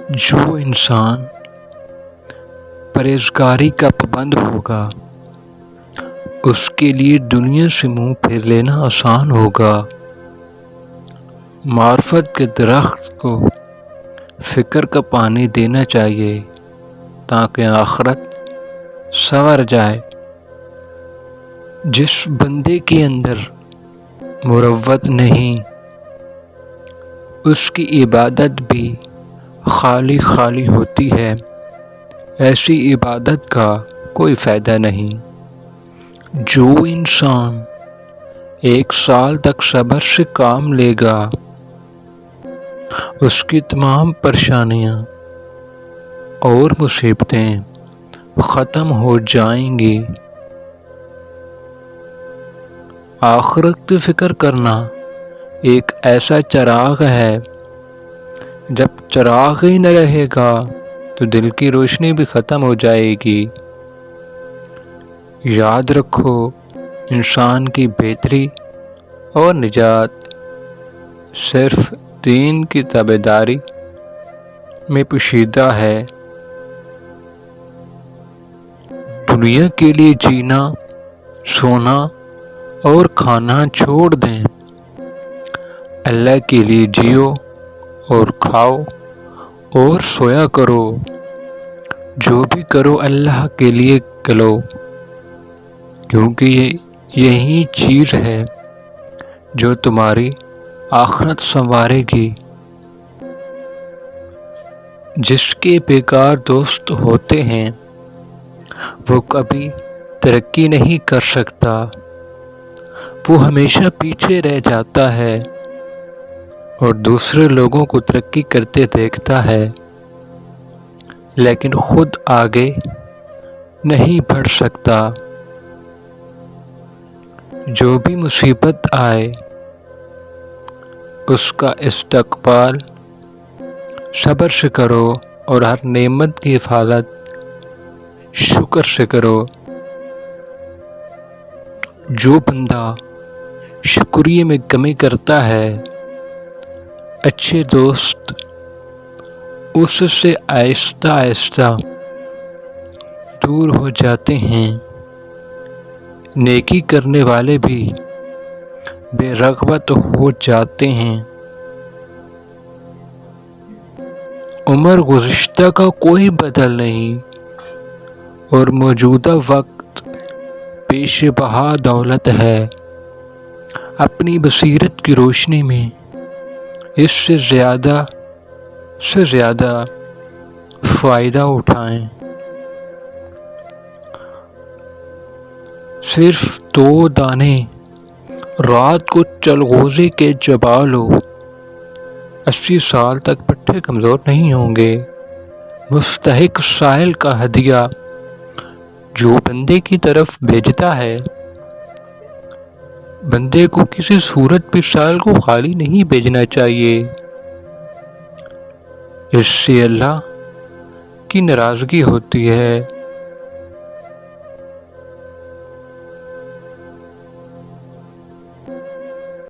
جو انسان پرہیزگاری کا پابند ہوگا اس کے لیے دنیا سے منہ پھیر لینا آسان ہوگا۔ معرفت کے درخت کو فکر کا پانی دینا چاہیے تاکہ آخرت سنور جائے۔ جس بندے کے اندر مروت نہیں اس کی عبادت بھی خالی خالی ہوتی ہے، ایسی عبادت کا کوئی فائدہ نہیں۔ جو انسان 1 سال تک صبر سے کام لے گا اس کی تمام پریشانیاں اور مصیبتیں ختم ہو جائیں گی۔ آخرت کی فکر کرنا ایک ایسا چراغ ہے، جب چراغ ہی نہ رہے گا تو دل کی روشنی بھی ختم ہو جائے گی۔ یاد رکھو، انسان کی بہتری اور نجات صرف دین کی تابعداری میں پوشیدہ ہے۔ دنیا کے لیے جینا، سونا اور کھانا چھوڑ دیں، اللہ کے لیے جیو اور کھاؤ اور سویا کرو۔ جو بھی کرو اللہ کے لیے کرو، کیونکہ یہی چیز ہے جو تمہاری آخرت سنوارے گی۔ جس کے بیکار دوست ہوتے ہیں وہ کبھی ترقی نہیں کر سکتا، وہ ہمیشہ پیچھے رہ جاتا ہے اور دوسرے لوگوں کو ترقی کرتے دیکھتا ہے لیکن خود آگے نہیں بڑھ سکتا۔ جو بھی مصیبت آئے اس کا استقبال صبر سے کرو اور ہر نعمت کی حفاظت شکر سے کرو۔ جو بندہ شکریہ میں کمی کرتا ہے، اچھے دوست اس سے آہستہ آہستہ دور ہو جاتے ہیں، نیکی کرنے والے بھی بے رغبت ہو جاتے ہیں۔ عمر گزشتہ کا کوئی بدل نہیں اور موجودہ وقت پیش بہا دولت ہے۔ اپنی بصیرت کی روشنی میں اس سے زیادہ فائدہ اٹھائیں۔ صرف 2 دانے رات کو چلغوزے کے چبا لو، 80 سال تک پٹھے کمزور نہیں ہوں گے۔ مستحق سائل کا ہدیہ جو بندے کی طرف بھیجتا ہے، بندے کو کسی صورت بھی سائل کو خالی نہیں بھیجنا چاہیے، اس سے اللہ کی ناراضگی ہوتی ہے۔